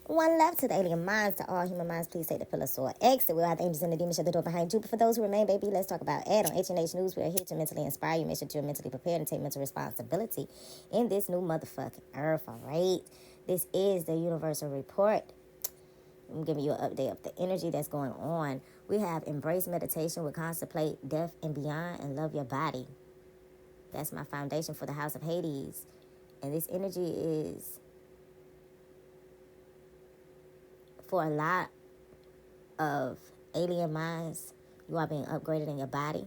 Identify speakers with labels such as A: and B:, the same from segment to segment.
A: One love to the alien minds, to all human minds. Please take the pillar sword. Exit. We'll have the angels and the demons shut the door behind you. But for those who remain, baby, let's talk about Ed on HNH News. We are here to mentally inspire you. Make sure you're mentally prepared and take mental responsibility in this new motherfucking earth, all right? This is the Universal Report. I'm giving you an update of the energy that's going on. We have embrace meditation with contemplate death and beyond and love your body. That's my foundation for the house of HADEZ. And this energy is for a lot of alien minds. You are being upgraded in your body.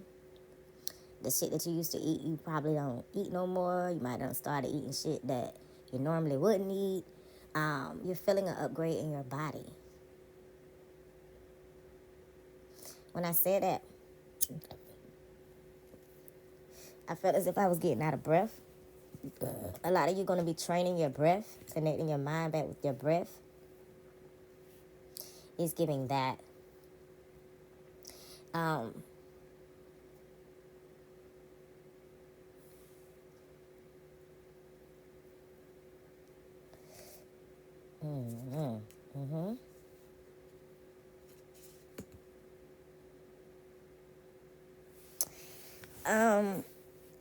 A: The shit that you used to eat, you probably don't eat no more. You might have started eating shit that you normally wouldn't eat. You're feeling an upgrade in your body. When I said that, I felt as if I was getting out of breath. A lot of you are going to be training your breath, connecting your mind back with your breath. It's giving that.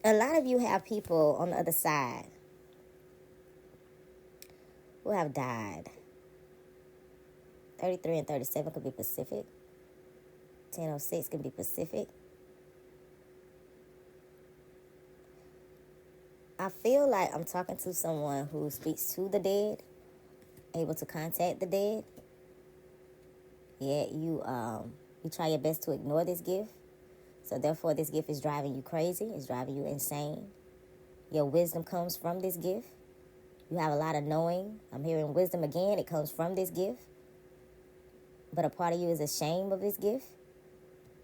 A: A lot of you have people on the other side who have died. 33 and 37 could be Pacific. 1006 could be Pacific. I feel like I'm talking to someone who speaks to the dead, able to contact the dead. Yet you try your best to ignore this gift. So therefore, this gift is driving you crazy. It's driving you insane. Your wisdom comes from this gift. You have a lot of knowing. I'm hearing wisdom again. It comes from this gift. But a part of you is ashamed of this gift.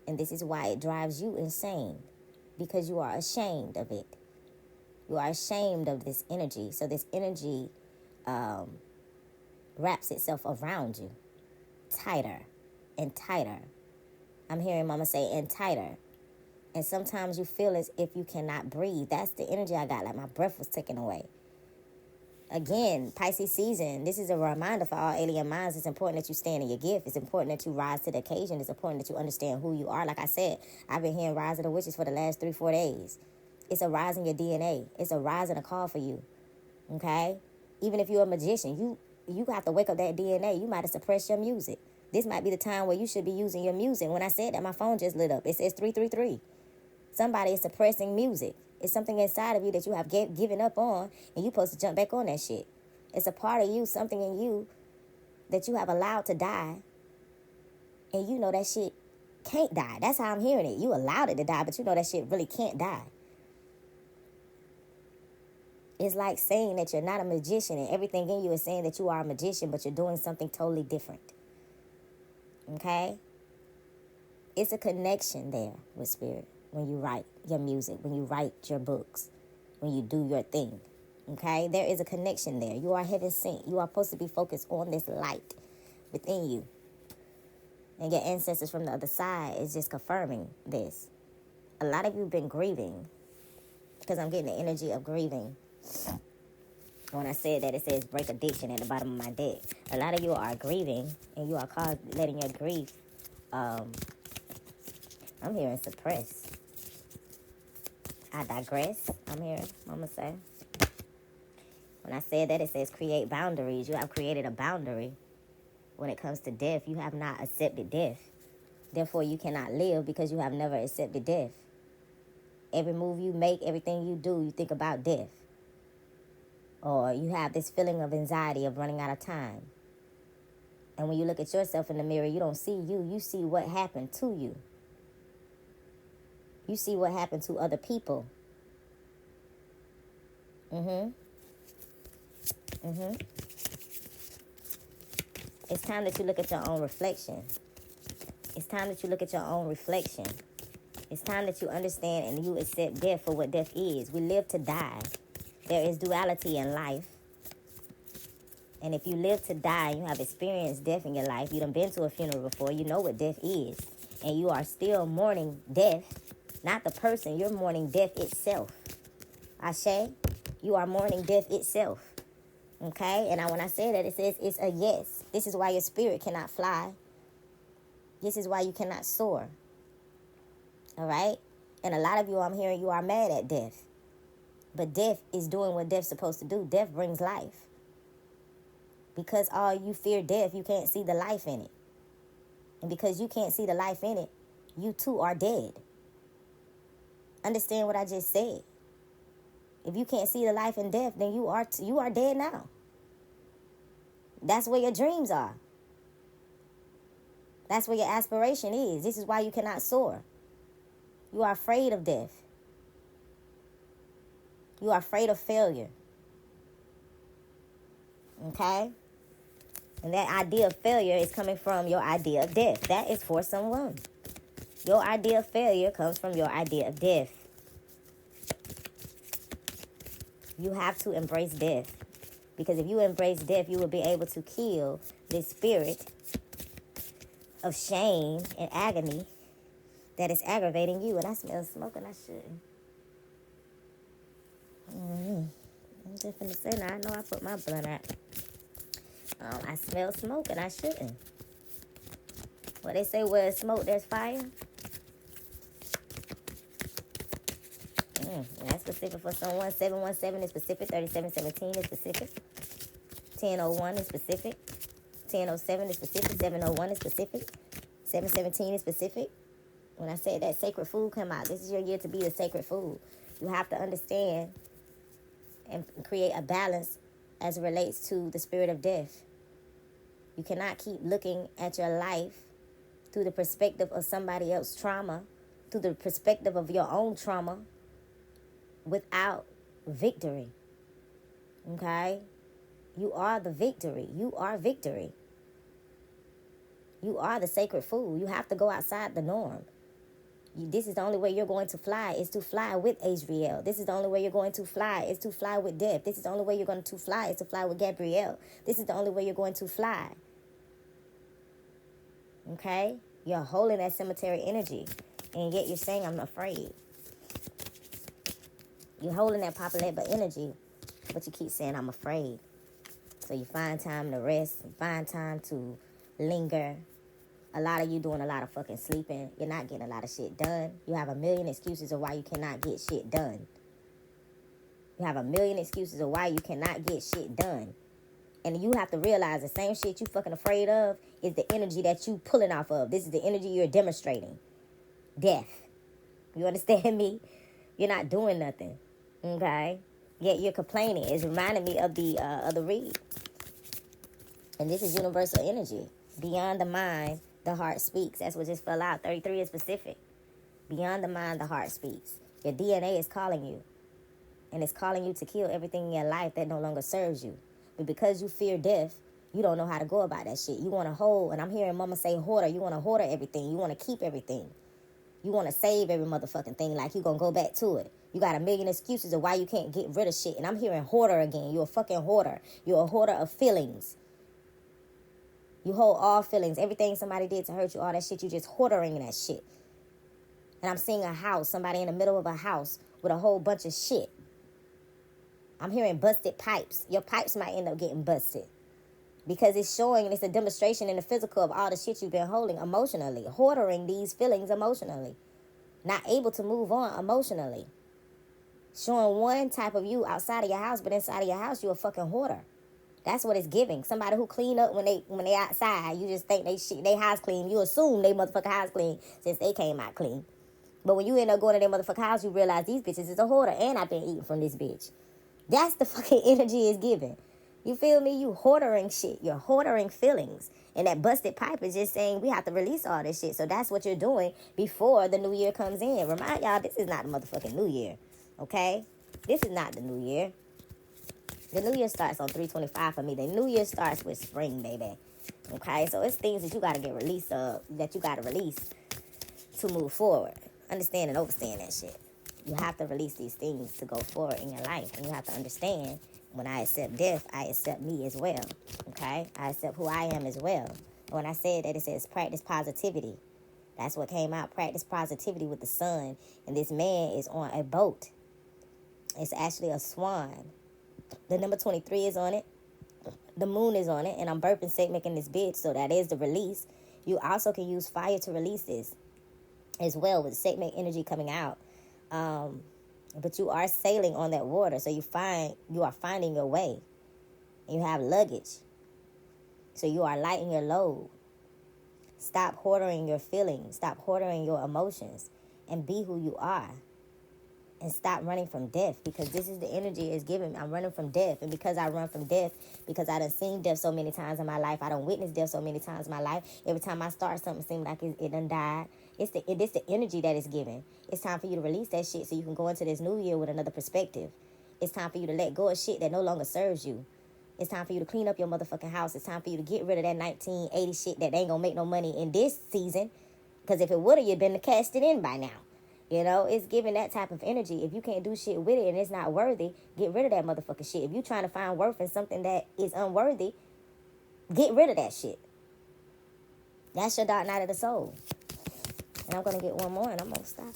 A: And this is why it drives you insane. Because you are ashamed of it. You are ashamed of this energy. So this energy wraps itself around you. Tighter and tighter. I'm hearing Mama say, and tighter. And sometimes you feel as if you cannot breathe. That's the energy I got, like my breath was taken away. Again, Pisces season, this is a reminder for all alien minds. It's important that you stand in your gift. It's important that you rise to the occasion. It's important that you understand who you are. Like I said, I've been hearing Rise of the Witches for the last 3-4 days. It's a rise in your DNA. It's a rise and a call for you. Okay? Even if you're a magician, you have to wake up that DNA. You might have suppressed your music. This might be the time where you should be using your music. When I said that, my phone just lit up. It says 333. Somebody is suppressing music. It's something inside of you that you have given up on, and you're supposed to jump back on that shit. It's a part of you, something in you that you have allowed to die, and you know that shit can't die. That's how I'm hearing it. You allowed it to die, but you know that shit really can't die. It's like saying that you're not a magician, and everything in you is saying that you are a magician, but you're doing something totally different. Okay? It's a connection there with spirit. When you write your music, when you write your books, when you do your thing, okay? There is a connection there. You are heaven sent. You are supposed to be focused on this light within you. And your ancestors from the other side is just confirming this. A lot of you have been grieving, because I'm getting the energy of grieving. When I said that, it says break addiction at the bottom of my deck. A lot of you are grieving, and you are letting your grief, I'm hearing suppress. I digress. I'm hearing Mama say. When I said that, it says create boundaries. You have created a boundary. When it comes to death, you have not accepted death. Therefore, you cannot live because you have never accepted death. Every move you make, everything you do, you think about death. Or you have this feeling of anxiety of running out of time. And when you look at yourself in the mirror, you don't see you. You see what happened to you. You see what happened to other people. It's time that you look at your own reflection. It's time that you look at your own reflection. It's time that you understand and you accept death for what death is. We live to die. There is duality in life. And if you live to die and you have experienced death in your life, you done been to a funeral before, you know what death is. And you are still mourning death. Not the person, you're mourning death itself. Ashe, you are mourning death itself. Okay? And when I say that, it says it's a yes. This is why your spirit cannot fly. This is why you cannot soar. All right? And a lot of you, I'm hearing, you are mad at death. But death is doing what death's supposed to do. Death brings life. Because all you fear death, you can't see the life in it. And because you can't see the life in it, you too are dead. Understand what I just said. If you can't see the life in death, then you are dead now. That's where your dreams are. That's where your aspiration is. This is why you cannot soar. You are afraid of death. You are afraid of failure. Okay? And that idea of failure is coming from your idea of death. That is for someone. Your idea of failure comes from your idea of death. You have to embrace death. Because if you embrace death, you will be able to kill this spirit of shame and agony that is aggravating you. And I smell smoke and I shouldn't. I'm just going to say now, I know I put my blunt out. I smell smoke and I shouldn't. Well, they say where there's smoke, there's fire. That's specific for someone. 717 is specific. 3717 is specific. 1001 is specific. 1007 is specific. 701 is specific. 717 is specific. When I said that sacred food come out, this is your year to be the sacred food. You have to understand and create a balance as it relates to the spirit of death. You cannot keep looking at your life through the perspective of somebody else's trauma, through the perspective of your own trauma, without victory. Okay? You are the victory. You are victory. You are the sacred food. You have to go outside the norm. This is the only way you're going to fly, is to fly with Adriel. This is the only way you're going to fly, is to fly with death. This is the only way you're going to fly, is to fly with Gabrielle. This is the only way you're going to fly. Okay? You're holding that cemetery energy, and yet you're saying, I'm afraid. You're holding that Papa Legba energy, but you keep saying, I'm afraid. So you find time to rest, and find time to linger. A lot of you doing a lot of fucking sleeping. You're not getting a lot of shit done. You have a million excuses of why you cannot get shit done. You have a million excuses of why you cannot get shit done. And you have to realize the same shit you fucking afraid of is the energy that you pulling off of. This is the energy you're demonstrating. Death. You understand me? You're not doing nothing. Okay? Yet you're complaining. It's reminding me of the read. And this is universal energy. Beyond the mind, the heart speaks. That's what just fell out. 33 is specific. Beyond the mind, the heart speaks. Your DNA is calling you. And it's calling you to kill everything in your life that no longer serves you. But because you fear death, you don't know how to go about that shit. You want to hold, and I'm hearing mama say hoarder. You want to hoarder everything. You want to keep everything. You want to save every motherfucking thing like you going to go back to it. You got a million excuses of why you can't get rid of shit. And I'm hearing hoarder again. You're a fucking hoarder. You're a hoarder of feelings. You hold all feelings. Everything somebody did to hurt you, all that shit, you just hoarding that shit. And I'm seeing a house, somebody in the middle of a house with a whole bunch of shit. I'm hearing busted pipes. Your pipes might end up getting busted. Because it's showing, and it's a demonstration in the physical of all the shit you've been holding emotionally. Hoarding these feelings emotionally. Not able to move on emotionally. Showing one type of you outside of your house, but inside of your house, you're a fucking hoarder. That's what it's giving. Somebody who clean up when they outside, you just think they house clean. You assume they motherfucking house clean since they came out clean. But when you end up going to their motherfucking house, you realize these bitches is a hoarder, and I've been eating from this bitch. That's the fucking energy it's giving. You feel me? You hoarding shit. You're hoarding feelings. And that busted pipe is just saying we have to release all this shit. So that's what you're doing before the new year comes in. Remind y'all, this is not the motherfucking new year. Okay? This is not the new year. The new year starts on 3/25 for me. The new year starts with spring, baby. Okay? So it's things that you got to get released of, that you got to release to move forward. Understand and overstand that shit. You have to release these things to go forward in your life. And you have to understand, when I accept death, I accept me as well. Okay? I accept who I am as well. And when I said that, it says practice positivity. That's what came out. Practice positivity with the sun. And this man is on a boat. It's actually a swan. The number 23 is on it. the moon is on it, and I'm burping, sex making this bitch, so that is the release. You also can use fire to release this as well, with sex make energy coming out. But you are sailing on that water, so you are finding your way. You have luggage, so you are lighting your load. Stop hoarding your feelings. Stop hoarding your emotions, and be who you are. And stop running from death, because this is the energy it's giving me. I'm running from death. And because I run from death, because I done seen death so many times in my life, I done witnessed death so many times in my life, every time I start something, it seems like it done died. It's the energy that it's giving. It's time for you to release that shit so you can go into this new year with another perspective. It's time for you to let go of shit that no longer serves you. It's time for you to clean up your motherfucking house. It's time for you to get rid of that 1980 shit that ain't gonna make no money in this season. Because if it would have, you'd been cast it in by now. You know, it's giving that type of energy. If you can't do shit with it and it's not worthy, get rid of that motherfucking shit. If you trying to find worth in something that is unworthy, get rid of that shit. That's your dark night of the soul. And I'm going to get one more and I'm going to stop.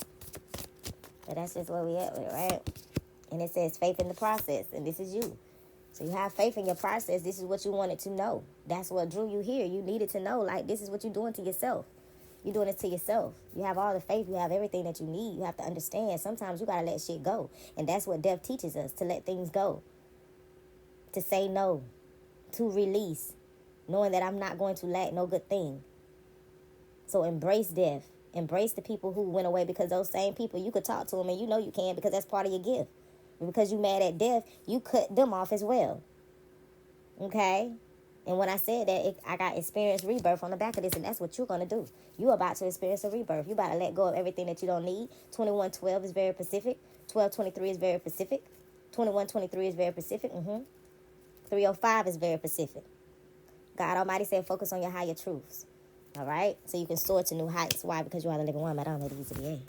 A: But that's just where we at with it, right? And it says faith in the process. And this is you. So you have faith in your process. This is what you wanted to know. That's what drew you here. You needed to know, like, this is what you're doing to yourself. You're doing it to yourself. You have all the faith. You have everything that you need. You have to understand. Sometimes you got to let shit go. And that's what death teaches us, to let things go. To say no. To release. Knowing that I'm not going to lack no good thing. So embrace death. Embrace the people who went away, because those same people, you could talk to them and you know you can, because that's part of your gift. But because you mad at death, you cut them off as well. Okay? And when I said that, I got experience rebirth on the back of this, and that's what you're going to do. You're about to experience a rebirth. You're about to let go of everything that you don't need. 2112 is very Pacific. 1223 is very Pacific. 2123 is very Pacific. 305 is very Pacific. God Almighty said, focus on your higher truths. All right? So you can soar to new heights. Why? Because you are the living one. Madame, it is to be.